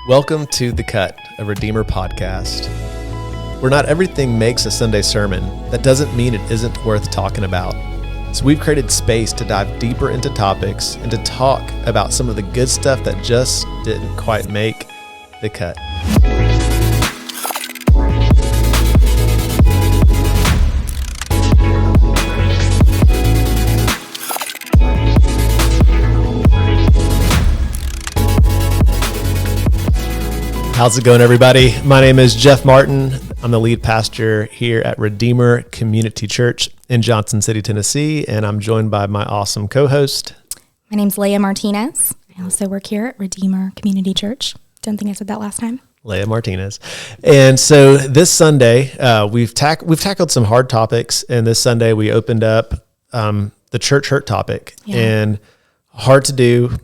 Welcome to The Cut, a Redeemer podcast. Where not everything makes a Sunday sermon, that doesn't mean it isn't worth talking about. So we've created space to dive deeper into topics and to talk about some of the good stuff that just didn't quite make the cut. How's it going, everybody? My name is Jeff Martin. I'm the lead pastor here at Redeemer Community Church in Johnson City, Tennessee, and I'm joined by my awesome co-host. My name's Leya Martinez. I also work here at Redeemer Community Church. Don't think I said that last time. Leya Martinez. And so this Sunday, we've tackled some hard topics, and this Sunday we opened up the church hurt topic. Yeah. And hard to do,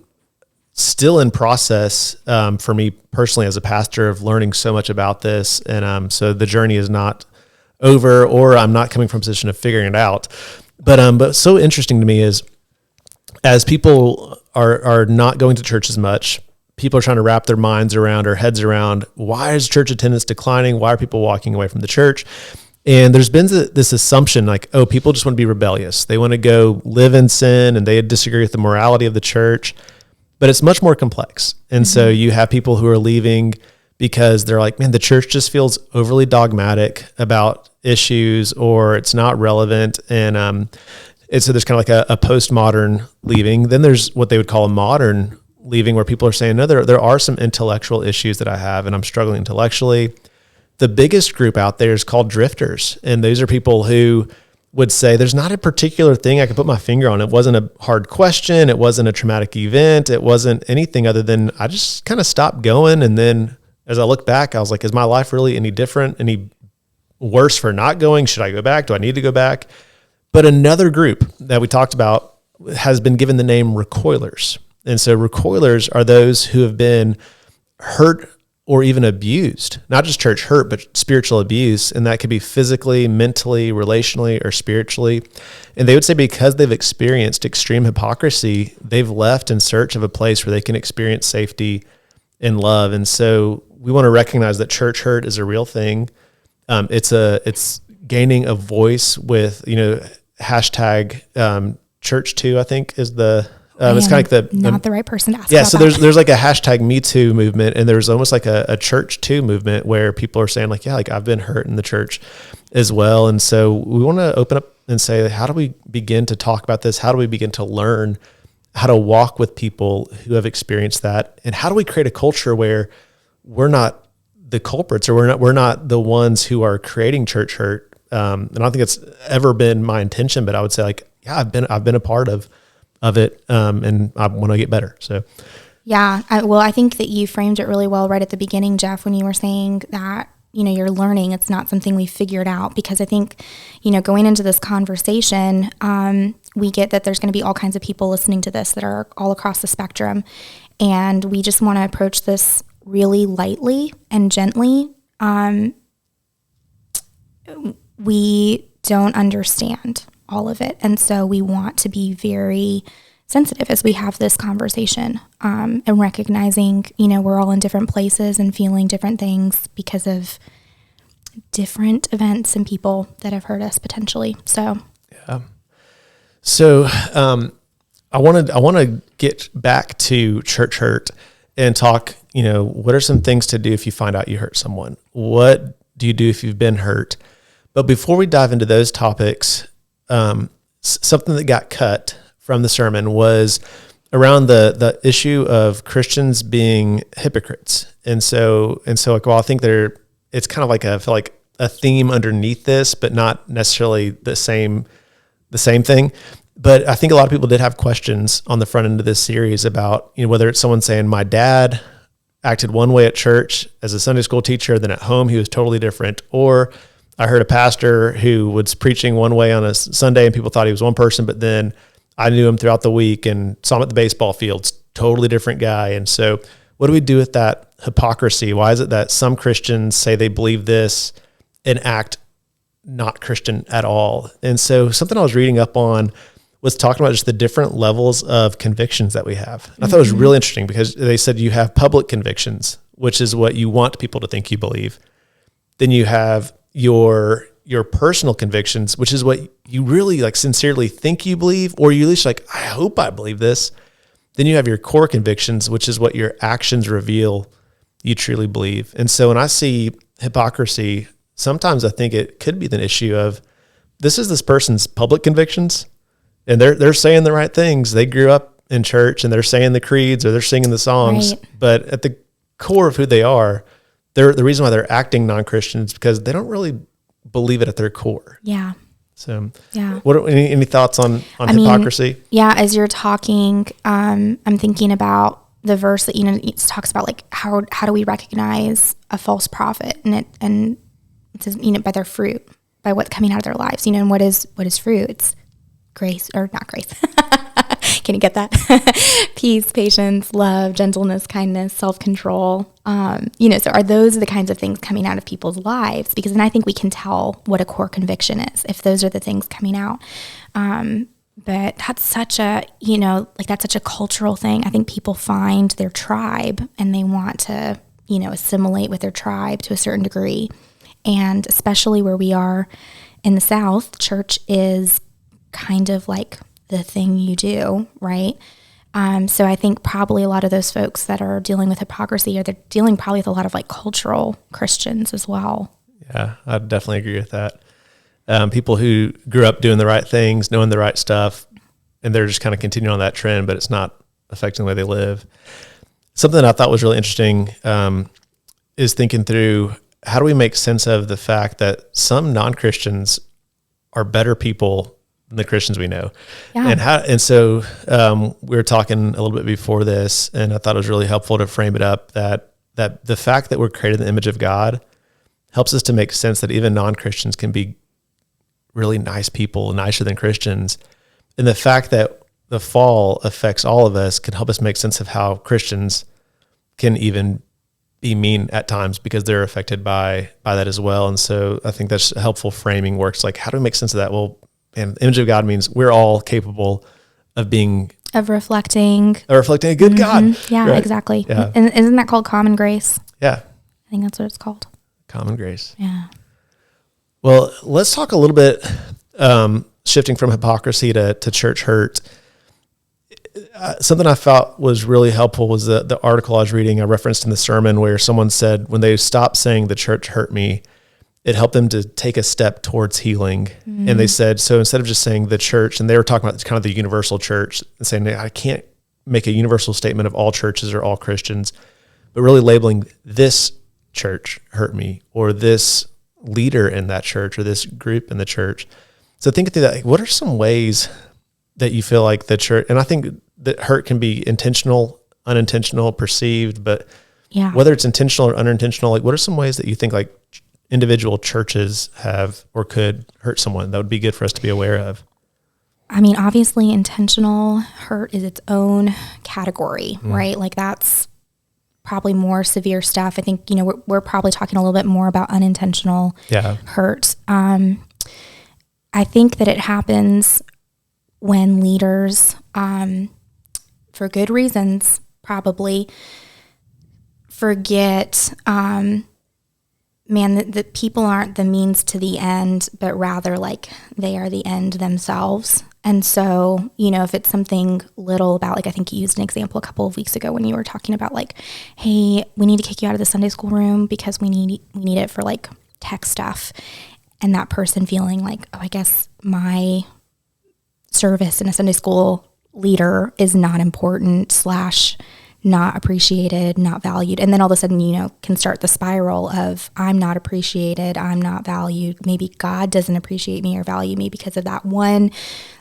still in process for me personally as a pastor of learning so much about this. And so the journey is not over, or I'm not coming from a position of figuring it out. But so interesting to me is as people are not going to church as much, people are trying to wrap their minds around or heads around, why is church attendance declining? Why are people walking away from the church? And there's been this assumption like, oh, people just want to be rebellious. They want to go live in sin and they disagree with the morality of the church. But it's much more complex. And so you have people who are leaving because they're like, man, the church just feels overly dogmatic about issues, or it's not relevant. And so there's kind of like a postmodern leaving. Then there's what they would call a modern leaving, where people are saying, no, there are some intellectual issues that I have, and I'm struggling intellectually. The biggest group out there is called drifters. And those are people who would say there's not a particular thing I could put my finger on. It wasn't a hard question. It wasn't a traumatic event. It wasn't anything other than I just kind of stopped going. And then as I look back, I was like, is my life really any different, any worse for not going? Should I go back? Do I need to go back? But another group that we talked about has been given the name recoilers. And so recoilers are those who have been hurt or even abused, not just church hurt, but spiritual abuse. And that could be physically, mentally, relationally, or spiritually. And they would say because they've experienced extreme hypocrisy, they've left in search of a place where they can experience safety and love. And so we want to recognize that church hurt is a real thing. It's gaining a voice with, hashtag church too, I think is the, it's kind of like not the right person to ask. Yeah. So there's like a hashtag Me Too movement, and there's almost like a church too movement where people are saying like, yeah, like I've been hurt in the church as well. And so we want to open up and say, how do we begin to talk about this? How do we begin to learn how to walk with people who have experienced that? And how do we create a culture where we're not the culprits, or we're not the ones who are creating church hurt? And I don't think it's ever been my intention, but I would say like, yeah, I've been a part of it, and I want to get better. So, yeah, I think that you framed it really well right at the beginning, Jeff, when you were saying that, you're learning. It's not something we figured out, because I think, going into this conversation, we get that there's going to be all kinds of people listening to this that are all across the spectrum, and we just want to approach this really lightly and gently. We don't understand all of it. And so we want to be very sensitive as we have this conversation, and recognizing, we're all in different places and feeling different things because of different events and people that have hurt us potentially. So, yeah. So, I want to get back to church hurt and talk, what are some things to do if you find out you hurt someone? What do you do if you've been hurt? But before we dive into those topics, something that got cut from the sermon was around the issue of Christians being hypocrites. And so like, well, I think it's kind of like I feel like a theme underneath this, but not necessarily the same thing. But I think a lot of people did have questions on the front end of this series about, whether it's someone saying my dad acted one way at church as a Sunday school teacher, then at home he was totally different, or I heard a pastor who was preaching one way on a Sunday and people thought he was one person, but then I knew him throughout the week and saw him at the baseball fields, totally different guy. And so what do we do with that hypocrisy? Why is it that some Christians say they believe this and act not Christian at all? And so something I was reading up on was talking about just the different levels of convictions that we have. And I thought it was really interesting because they said you have public convictions, which is what you want people to think you believe. Then you have your personal convictions, which is what you really like sincerely think you believe, or you at least like, I hope I believe this. Then you have your core convictions, which is what your actions reveal you truly believe. And so when I see hypocrisy, sometimes I think it could be the issue of this person's public convictions, and they're saying the right things. They grew up in church and they're saying the creeds or they're singing the songs, Right. but at the core of who they are, the reason why they're acting non-Christian is because they don't really believe it at their core. Yeah. So, Yeah. Any thoughts on hypocrisy? Yeah. As you're talking, I'm thinking about the verse that, it talks about like, how do we recognize a false prophet? And it says, by their fruit, by what's coming out of their lives, and what is fruit? It's grace, or not grace. Can you get that? Peace, patience, love, gentleness, kindness, self-control. So are those the kinds of things coming out of people's lives? Because then I think we can tell what a core conviction is if those are the things coming out. But that's such a, that's such a cultural thing. I think people find their tribe and they want to, assimilate with their tribe to a certain degree. And especially where we are in the South, church is kind of like the thing you do, right? So I think probably a lot of those folks that are dealing with hypocrisy, they're dealing probably with a lot of like cultural Christians as well. Yeah, I definitely agree with that. People who grew up doing the right things, knowing the right stuff, and they're just kind of continuing on that trend, but it's not affecting the way they live. Something that I thought was really interesting is thinking through, how do we make sense of the fact that some non-Christians are better people than the Christians we know? Yeah. And so we were talking a little bit before this, and I thought it was really helpful to frame it up that the fact that we're created in the image of God helps us to make sense that even non-Christians can be really nice people, nicer than Christians. And the fact that the fall affects all of us can help us make sense of how Christians can even be mean at times because they're affected by that as well. And so I think that's a helpful framing where it's like, how do we make sense of that? Well, and the image of God means we're all capable of reflecting a good God. Yeah, right? Exactly. Yeah. And isn't that called common grace? Yeah. I think that's what it's called. Common grace. Yeah. Well, let's talk a little bit, shifting from hypocrisy to church hurt. Something I felt was really helpful was the article I was reading, I referenced in the sermon, where someone said when they stopped saying the church hurt me, it helped them to take a step towards healing. Mm-hmm. And they said, so instead of just saying the church, and they were talking about kind of the universal church and saying, I can't make a universal statement of all churches or all Christians, but really labeling this church hurt me, or this leader in that church, or this group in the church. So thinking through that, like, what are some ways that you feel like the church, and I think that hurt can be intentional, unintentional, perceived, but whether it's intentional or unintentional, like what are some ways that you think like individual churches have or could hurt someone that would be good for us to be aware of? I mean, obviously intentional hurt is its own category, right? Like that's probably more severe stuff. I think, we're probably talking a little bit more about unintentional hurt. I think that it happens when leaders, for good reasons, probably forget, that people aren't the means to the end, but rather like they are the end themselves. And so, if it's something little about, like, I think you used an example a couple of weeks ago when you were talking about like, hey, we need to kick you out of the Sunday school room because we need it for like tech stuff. And that person feeling like, oh, I guess my service in a Sunday school leader is not important / not appreciated, not valued. And then all of a sudden, can start the spiral of I'm not appreciated, I'm not valued. Maybe God doesn't appreciate me or value me because of that one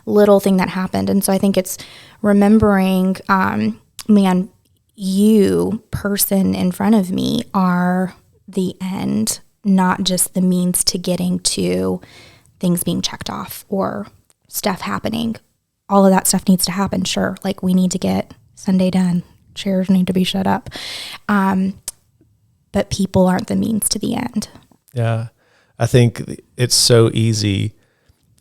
little thing that happened. And so I think it's remembering, you person in front of me are the end, not just the means to getting to things being checked off or stuff happening. All of that stuff needs to happen, sure. Like we need to get Sunday done. Chairs need to be shut up. But people aren't the means to the end. Yeah. I think it's so easy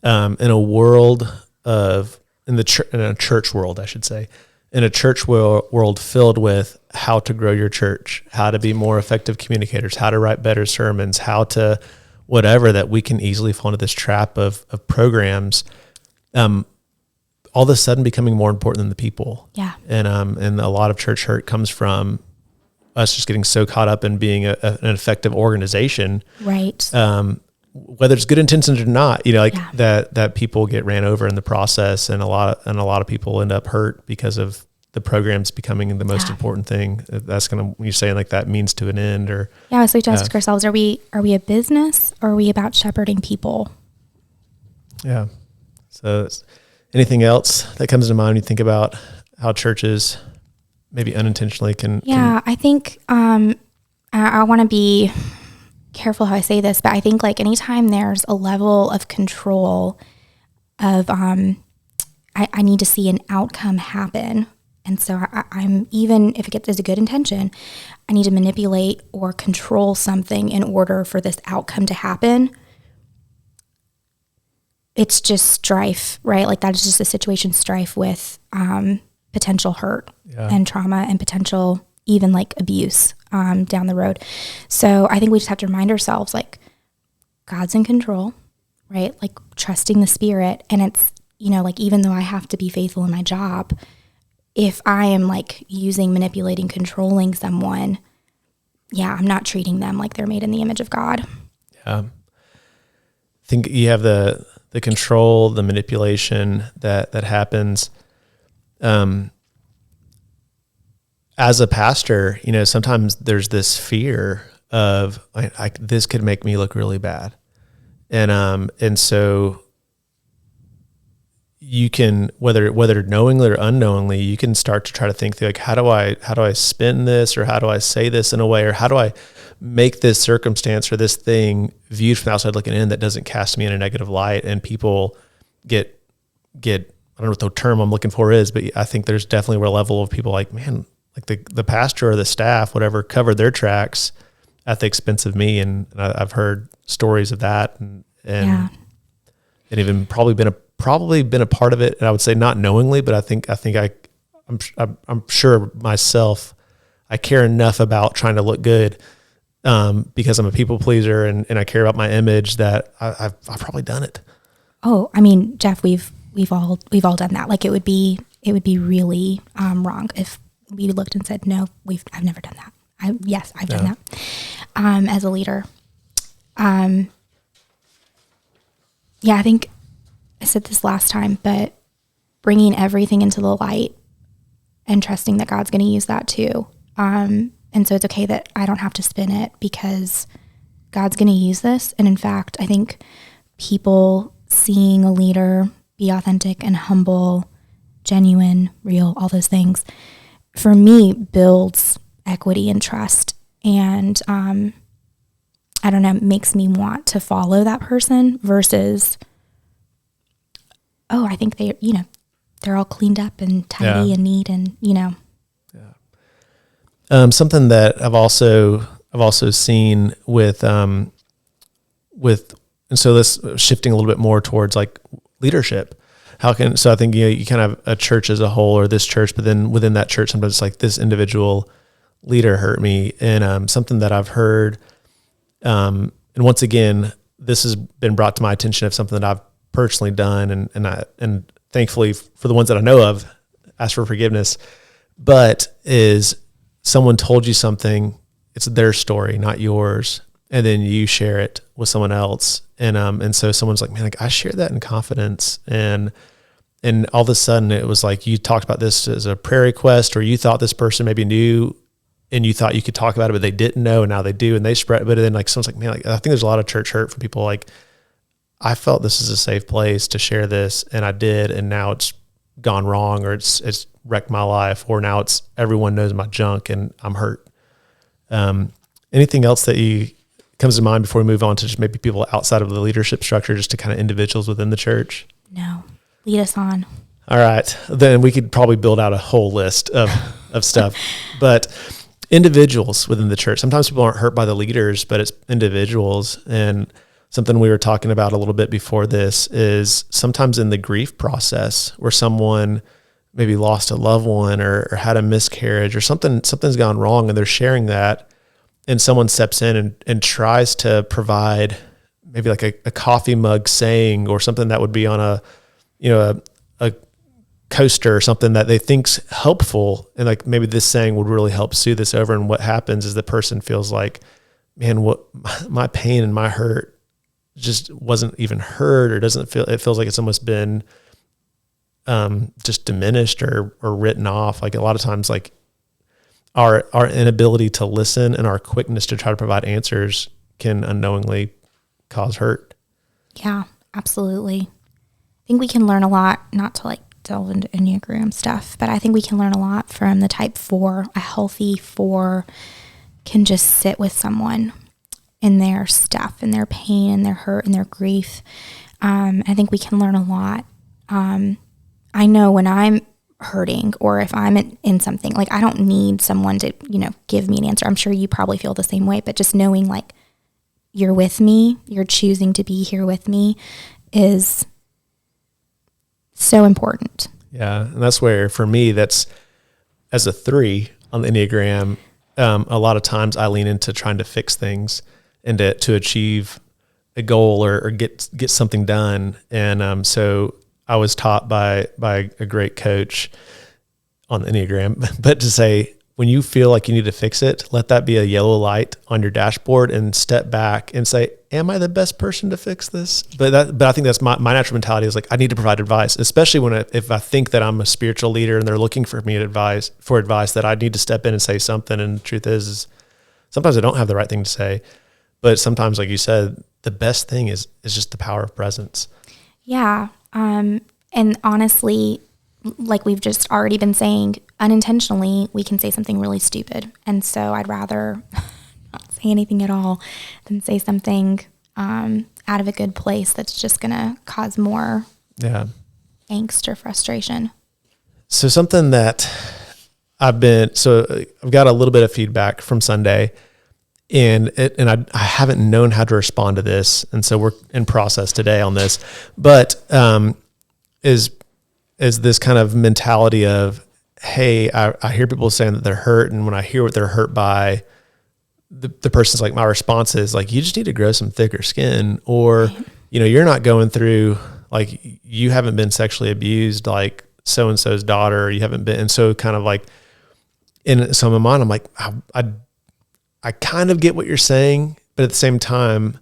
in a world in a church world, I should say, in a church world filled with how to grow your church, how to be more effective communicators, how to write better sermons, how to whatever, that we can easily fall into this trap of programs, all of a sudden becoming more important than the people. Yeah. And a lot of church hurt comes from us just getting so caught up in being an effective organization. Right. Whether it's good intentions or not, that people get ran over in the process, and a lot of people end up hurt because of the programs becoming the most important thing. That's when you're saying like that means to an end, or so we have to ask ourselves: Are we a business, or are we about shepherding people? Yeah. So, anything else that comes to mind when you think about how churches maybe unintentionally can? I think I want to be careful how I say this, but I think like anytime there's a level of control of I need to see an outcome happen. And so I'm, even if it is a good intention, I need to manipulate or control something in order for this outcome to happen. It's just strife, right? Like that is just a situation strife with potential hurt and trauma and potential even like abuse down the road. So I think we just have to remind ourselves like God's in control, right? Like trusting the Spirit. And it's, like even though I have to be faithful in my job, if I am like manipulating, controlling someone, I'm not treating them like they're made in the image of God. Yeah. I think you have the control, the manipulation that happens. As a pastor, sometimes there's this fear of this could make me look really bad. And so you can, whether knowingly or unknowingly, you can start to try to think through like, how do I spin this, or how do I say this in a way, or how do I make this circumstance or this thing viewed from the outside looking in that doesn't cast me in a negative light, and people get, I don't know what the term I'm looking for is, but I think there's definitely a level of people like, man, like the pastor or the staff, whatever, covered their tracks at the expense of me. And I've heard stories of that, and even probably been a part of it. And I would say not knowingly, but I'm sure myself, I care enough about trying to look good, because I'm a people pleaser and I care about my image, that I've probably done it. Oh, I mean, Jeff, we've all done that. Like it would be really wrong if we looked and said, no, I've never done that. I've done that as a leader. I think I said this last time, but bringing everything into the light and trusting that God's going to use that too. And so it's okay that I don't have to spin it, because God's going to use this. And in fact, I think people seeing a leader be authentic and humble, genuine, real, all those things, for me, builds equity and trust. And I don't know, makes me want to follow that person versus, I think they're all cleaned up and tidy and neat and, Something that I've also seen with, and so this shifting a little bit more towards like leadership. So I think, you kind of have a church as a whole, or this church, but then within that church, sometimes it's like this individual leader hurt me. And something that I've heard, and once again, this has been brought to my attention of something that I've personally done, and thankfully for the ones that I know of, ask for forgiveness, but is someone told you something, it's their story, not yours, and then you share it with someone else. And so someone's like, man, like I shared that in confidence. And all of a sudden it was like, you talked about this as a prayer request, or you thought this person maybe knew and you thought you could talk about it, but they didn't know. And now they do. And they spread, but then like, someone's like, man, like, I think there's a lot of church hurt from people. Like I felt this is a safe place to share this, and I did. And now it's gone wrong, or it's wrecked my life, or now it's everyone knows my junk and I'm hurt. Anything else that comes to mind before we move on to just maybe people outside of the leadership structure, just to kind of individuals within the church? No, lead us on. All right. Then we could probably build out a whole list of stuff, but individuals within the church, sometimes people aren't hurt by the leaders, but it's individuals. And something we were talking about a little bit before this is sometimes in the grief process where someone maybe lost a loved one or had a miscarriage or something's gone wrong, and they're sharing that, and someone steps in and tries to provide maybe like a coffee mug saying or something that would be on a coaster or something that they think's helpful. And like, maybe this saying would really help soothe this over. And what happens is the person feels like, man, what my pain and my hurt just wasn't even heard, or it feels like it's almost been just diminished or written off. Like a lot of times, like our inability to listen and our quickness to try to provide answers can unknowingly cause hurt. Yeah, absolutely. I think we can learn a lot, not to like delve into Enneagram stuff, but I think we can learn a lot from the type 4. A healthy 4 can just sit with someone in their stuff and their pain and their hurt and their grief. I think we can learn a lot. I know when I'm hurting or if I'm in something, like I don't need someone to, give me an answer. I'm sure you probably feel the same way, but just knowing like you're with me, you're choosing to be here with me is so important. Yeah. And that's where, for me, that's as a 3 on the Enneagram, a lot of times I lean into trying to fix things and to achieve a goal or get something done. And so I was taught by a great coach on the Enneagram, but to say, when you feel like you need to fix it, let that be a yellow light on your dashboard and step back and say, am I the best person to fix this? But I think that's my natural mentality is like, I need to provide advice, especially if I think that I'm a spiritual leader and they're looking for me advice that I need to step in and say something. And the truth is sometimes I don't have the right thing to say, but sometimes, like you said, the best thing is just the power of presence. Yeah. And honestly, like we've just already been saying, unintentionally, we can say something really stupid. And so I'd rather not say anything at all than say something out of a good place that's just going to cause more angst or frustration. So something that I've got a little bit of feedback from Sunday, and I haven't known how to respond to this. And so we're in process today on this, but is this kind of mentality of, hey, I hear people saying that they're hurt. And when I hear what they're hurt by, the person's like, my response is like, you just need to grow some thicker skin, or, you're not going through, like, you haven't been sexually abused like so-and-so's daughter, or you haven't been. And so kind of like, in some of mine, I'm like, I kind of get what you're saying, but at the same time,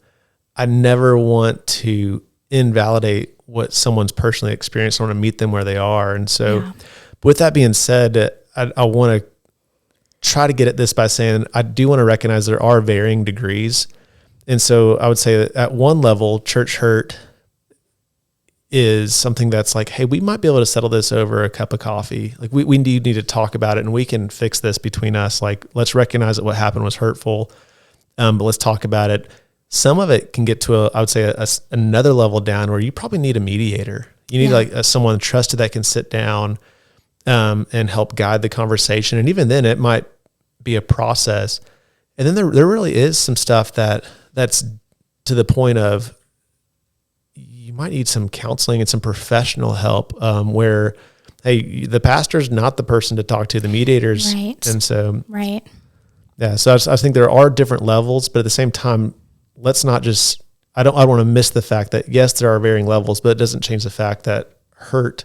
I never want to invalidate what someone's personally experienced. I want to meet them where they are. And so with that being said, I want to try to get at this by saying, I do want to recognize there are varying degrees. And so I would say that at one level, church hurt is something that's like, hey, we might be able to settle this over a cup of coffee. Like we need to talk about it, and we can fix this between us. Like, let's recognize that what happened was hurtful, but let's talk about it. Some of it can get to I would say another level down where you probably need a mediator. You need someone trusted that can sit down and help guide the conversation. And even then it might be a process. And then there really is some stuff that's to the point of, you might need some counseling and some professional help where, hey, the pastor's not the person to talk to, the mediators. Right. And so, right. Yeah. So I think there are different levels, but at the same time, let's not just, I don't want to miss the fact that yes, there are varying levels, but it doesn't change the fact that hurt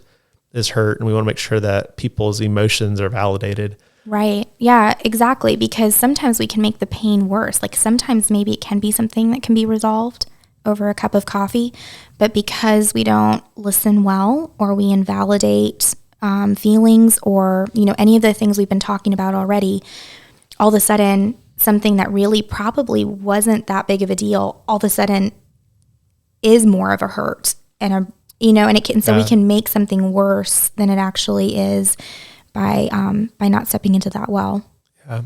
is hurt. And we want to make sure that people's emotions are validated. Right. Yeah, exactly. Because sometimes we can make the pain worse. Like sometimes maybe it can be something that can be resolved over a cup of coffee, but because we don't listen well, or we invalidate feelings, or, any of the things we've been talking about already, all of a sudden something that really probably wasn't that big of a deal, all of a sudden is more of a hurt and we can make something worse than it actually is by not stepping into that well. Yeah.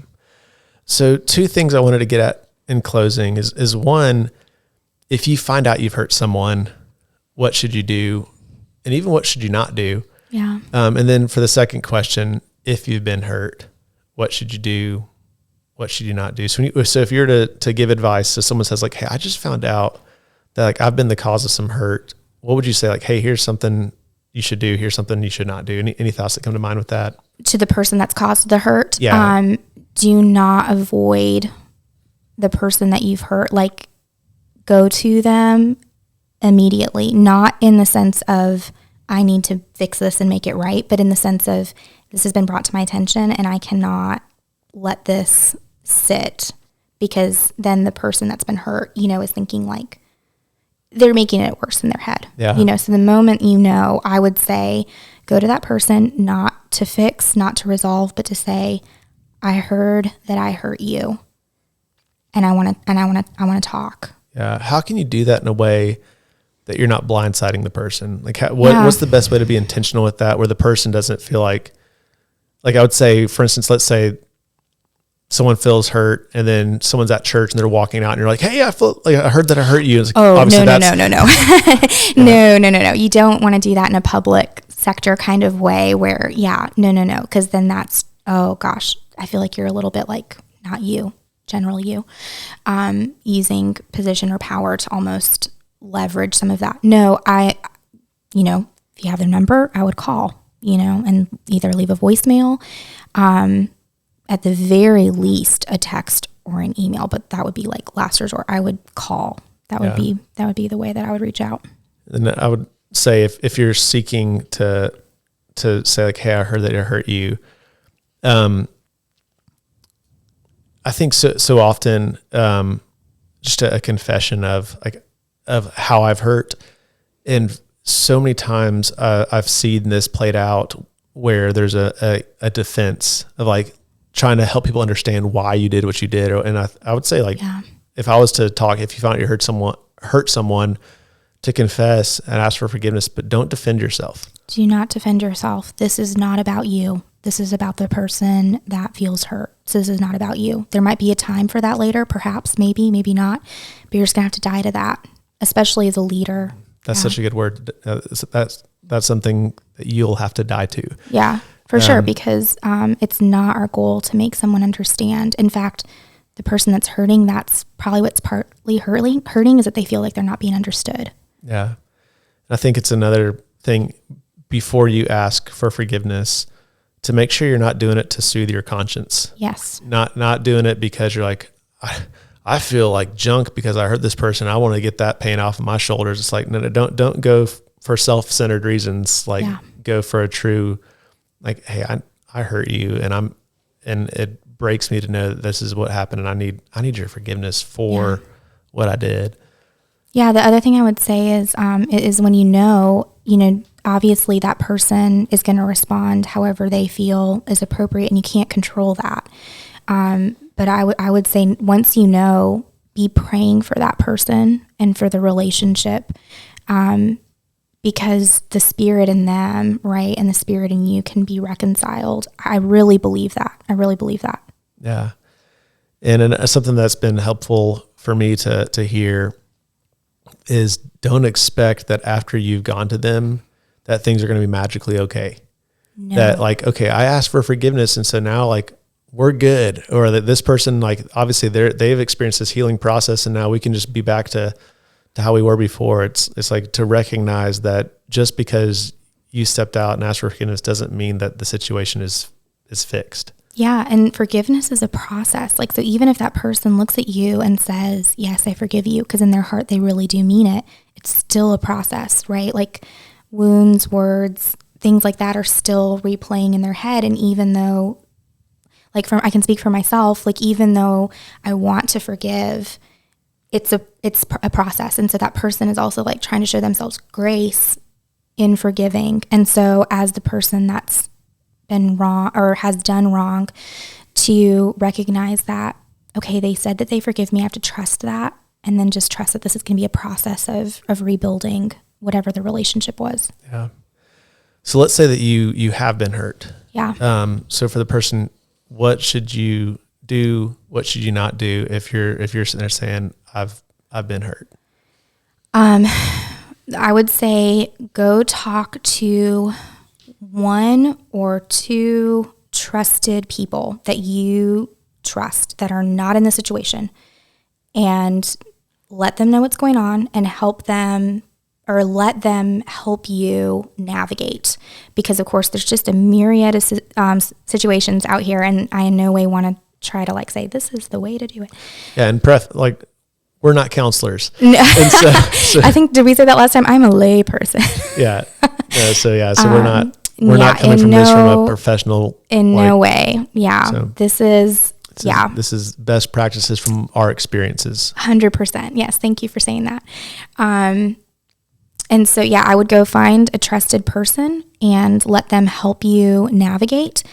So 2 things I wanted to get at in closing is one, if you find out you've hurt someone, what should you do? And even what should you not do? Yeah. And then for the second question, if you've been hurt, what should you do? What should you not do? So if you're to give advice, so someone says like, hey, I just found out that like I've been the cause of some hurt, what would you say? Like, hey, here's something you should do. Here's something you should not do. Any thoughts that come to mind with that? To the person that's caused the hurt. Yeah. Do not avoid the person that you've hurt. Like, go to them immediately, not in the sense of I need to fix this and make it right, but in the sense of this has been brought to my attention and I cannot let this sit, because then the person that's been hurt, is thinking like they're making it worse in their head. Yeah. So the moment, I would say go to that person, not to fix, not to resolve, but to say, I heard that I hurt you and I want to talk. Yeah. How can you do that in a way that you're not blindsiding the person? Like what's the best way to be intentional with that, where the person doesn't feel like I would say, for instance, let's say someone feels hurt and then someone's at church and they're walking out and you're like, hey, I heard that I hurt you. It's like, no. No. You don't want to do that in a public sector kind of way where, no. Because then that's, oh gosh, I feel like you're a little bit like, not you, generally you, using position or power to almost leverage some of that. No, if you have their number, I would call, and either leave a voicemail, at the very least a text or an email, but that would be like last resort. I would call. That would be the way that I would reach out. And I would say if you're seeking to say like, hey, I heard that it hurt you. I think so often, just a confession of how I've hurt. And so many times I've seen this played out where there's a defense of like trying to help people understand why you did what you did. And I would say if I was to talk, if you found you hurt someone, to confess and ask for forgiveness, but don't defend yourself. Do not defend yourself. This is not about you. This is about the person that feels hurt. So this is not about you. There might be a time for that later, perhaps, maybe not, but you're just gonna have to die to that, especially as a leader. That's such a good word. That's something that you'll have to die to. Yeah, for sure, because it's not our goal to make someone understand. In fact, the person that's hurting, that's probably what's partly hurting is that they feel like they're not being understood. Yeah. I think it's another thing before you ask for forgiveness to make sure you're not doing it to soothe your conscience. Yes. Not doing it because you're like, I feel like junk because I hurt this person. I want to get that pain off of my shoulders. It's like, no, don't go for self-centered reasons. Like go for a true, like, hey, I hurt you and it breaks me to know that this is what happened and I need your forgiveness for what I did. Yeah. The other thing I would say is when obviously that person is going to respond however they feel is appropriate and you can't control that. But I would say once be praying for that person and for the relationship, because the spirit in them, right, and the spirit in you can be reconciled. I really believe that. Yeah. And something that's been helpful for me to hear is don't expect that after you've gone to them that things are going to be magically okay. No. That like, okay, I asked for forgiveness and so now like we're good, or that this person, like obviously they've experienced this healing process and now we can just be back to how we were before. It's like to recognize that just because you stepped out and asked for forgiveness doesn't mean that the situation is fixed. Yeah. And forgiveness is a process. Like, so even if that person looks at you and says, yes, I forgive you, because in their heart, they really do mean it. It's still a process, right? Like wounds, words, things like that are still replaying in their head. And even though I can speak for myself, like, even though I want to forgive, it's a process. And so that person is also like trying to show themselves grace in forgiving. And so as the person that's been wrong or has done wrong, to recognize that, okay, they said that they forgive me. I have to trust that. And then just trust that this is going to be a process of rebuilding whatever the relationship was. Yeah. So let's say that you have been hurt. Yeah. So for the person, what should you do? What should you not do if you're sitting there saying, I've been hurt? I would say go talk to one or two trusted people that you trust that are not in the situation, and let them know what's going on and help them or let them help you navigate, because of course there's just a myriad of situations out here, and I in no way want to try to like say this is the way to do it. Yeah, and like we're not counselors. No. And so I think, did we say that last time? I'm a lay person. Yeah. So we're not coming from this from a professional. In no way. Yeah. So This is best practices from our experiences. 100%. Yes. Thank you for saying that. And so, yeah, I would go find a trusted person and let them help you navigate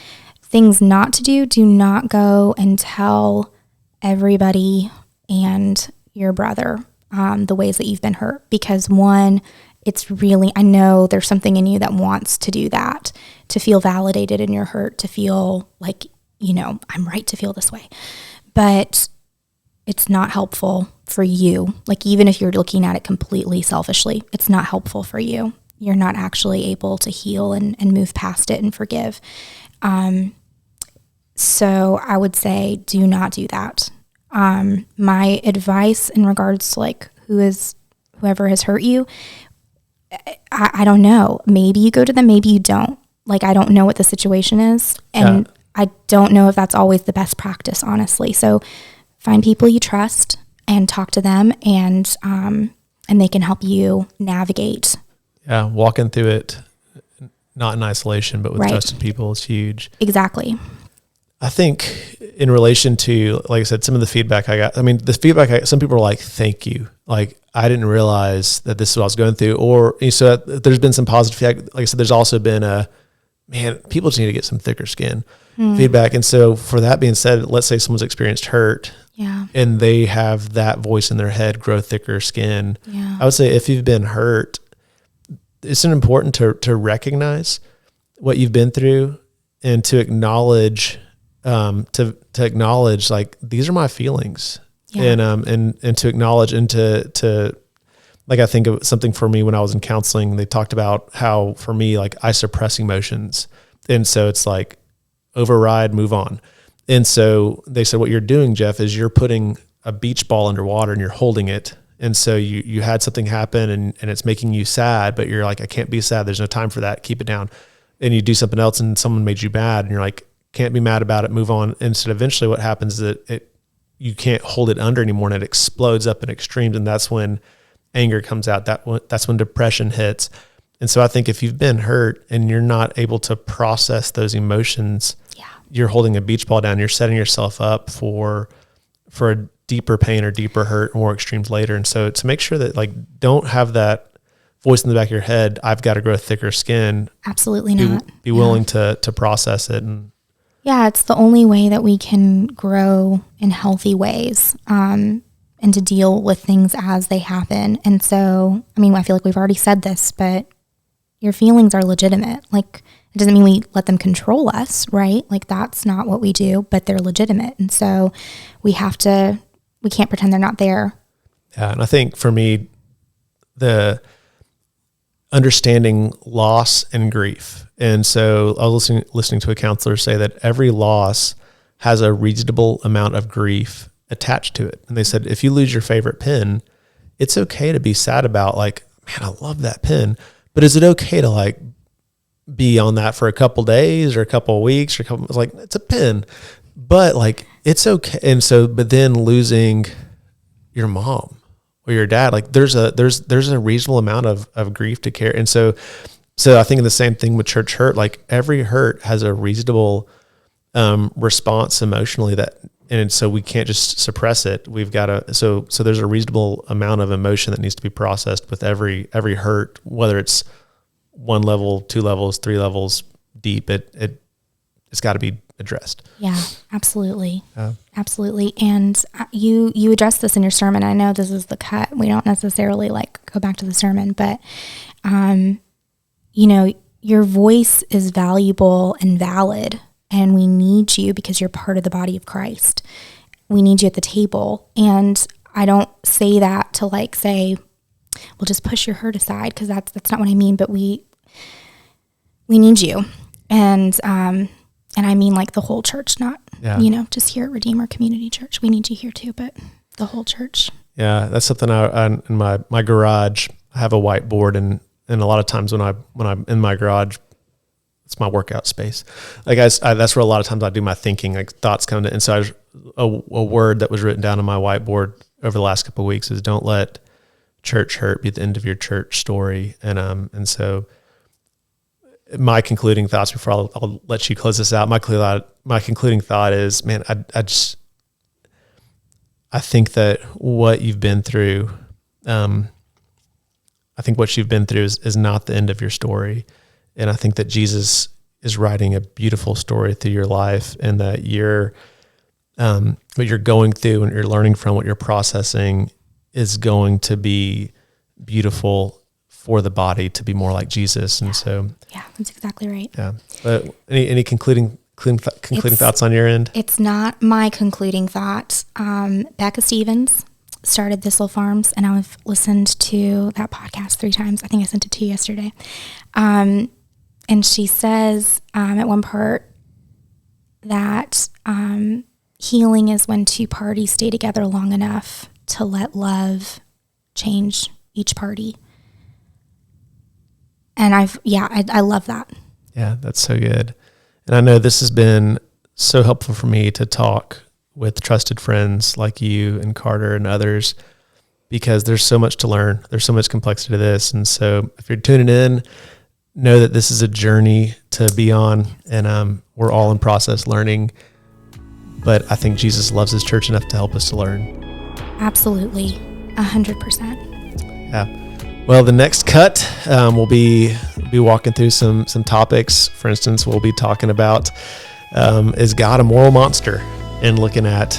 things not to do. Do not go and tell everybody and your brother the ways that you've been hurt, because one, it's really, I know there's something in you that wants to do that, to feel validated in your hurt, to feel like, I'm right to feel this way. But it's not helpful for you. Like, even if you're looking at it completely selfishly, it's not helpful for you. You're not actually able to heal and move past it and forgive. So I would say do not do that. My advice in regards to like whoever has hurt you, I don't know. Maybe you go to them, maybe you don't. Like, I don't know what the situation is. And I don't know if that's always the best practice, honestly. So find people you trust and talk to them, and they can help you navigate. Yeah, walking through it, not in isolation, but with trusted people is huge. Exactly. I think in relation to, like I said, some of the feedback I got, some people are like, thank you. Like, I didn't realize that this is what I was going through. Or, so there's been some positive feedback. Like I said, there's also been people just need to get some thicker skin feedback. And so for that being said, let's say someone's experienced hurt and they have that voice in their head, grow thicker skin. Yeah. I would say if you've been hurt, it's important to recognize what you've been through and to acknowledge acknowledge like, these are my feelings, and to acknowledge and to like, I think of something for me when I was in counseling, they talked about how for me, like, I suppress emotions. And so it's like override, move on. And so they said, what you're doing, Jeff, is you're putting a beach ball underwater and you're holding it. And so you had something happen and it's making you sad, but you're like, I can't be sad. There's no time for that. Keep it down. And you do something else and someone made you mad and you're like, can't be mad about it, move on. And so eventually what happens is that you can't hold it under anymore, and it explodes up in extremes. And that's when anger comes out. That's when depression hits. And so I think if you've been hurt and you're not able to process those emotions, you're holding a beach ball down. You're setting yourself up for a deeper pain or deeper hurt, more extremes later. And so to make sure that, like, don't have that voice in the back of your head, I've got to grow thicker skin. Absolutely not. Be willing to process it. And it's the only way that we can grow in healthy ways, and to deal with things as they happen. And so, I feel like we've already said this, but your feelings are legitimate. Like, it doesn't mean we let them control us, right? Like, that's not what we do, but they're legitimate. And so we can't pretend they're not there. Yeah. And I think for me, the understanding loss and grief. And so I was listening to a counselor say that every loss has a reasonable amount of grief attached to it. And they said, if you lose your favorite pen, it's okay to be sad about, like, man, I love that pen. But is it okay to, like, be on that for a couple days or a couple of weeks or it's a pen, but, like, it's okay. And so, but then losing your mom or your dad, like, there's a reasonable amount of grief to carry. And so I think the same thing with church hurt, like, every hurt has a reasonable response emotionally and so we can't just suppress it. We've got to, so there's a reasonable amount of emotion that needs to be processed with every hurt, whether it's 1 level, 2 levels, 3 levels deep, it's got to be addressed. Yeah, absolutely. Absolutely. And you addressed this in your sermon. I know this is the cut. We don't necessarily like go back to the sermon, but, your voice is valuable and valid, and we need you because you're part of the body of Christ. We need you at the table. And I don't say that to, like, say, well, just push your hurt aside, because that's not what I mean, but we need you. And I mean, like, the whole church, not, just here at Redeemer Community Church. We need you here too, but the whole church. Yeah, that's something in my garage, have a whiteboard, and a lot of times when I'm in my garage, it's my workout space. Like that's where a lot of times I do my thinking, like thoughts come to. And so a word that was written down on my whiteboard over the last couple of weeks is, don't let church hurt be the end of your church story. And so my concluding thoughts, before I'll let you close this out, my concluding thought is, man, I think that what you've been through, is not the end of your story. And I think that Jesus is writing a beautiful story through your life, and that what you're going through and you're learning from, what you're processing, is going to be beautiful for the body to be more like Jesus. And yeah, that's exactly right. Yeah. But any concluding thoughts on your end? It's not my concluding thought. Becca Stevens started Thistle Farms, and I've listened to that podcast 3 times. I think I sent it to you yesterday. And she says at one part that healing is when 2 parties stay together long enough to let love change each party. And I love that. Yeah, that's so good. And I know this has been so helpful for me to talk with trusted friends like you and Carter and others, because there's so much to learn. There's so much complexity to this. And so if you're tuning in, know that this is a journey to be on, and we're all in process learning. But I think Jesus loves his church enough to help us to learn. Absolutely. 100%. Yeah. Well, the next cut, we'll be walking through some topics. For instance, we'll be talking about, is God a moral monster? And looking at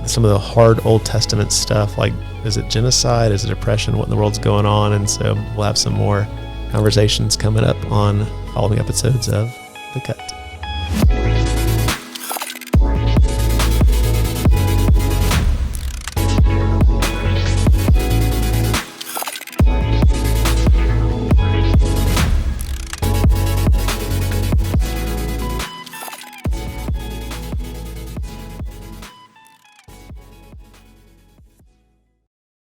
some of the hard Old Testament stuff, like, is it genocide? Is it oppression? What in the world's going on? And so we'll have some more conversations coming up on following episodes of The Cut.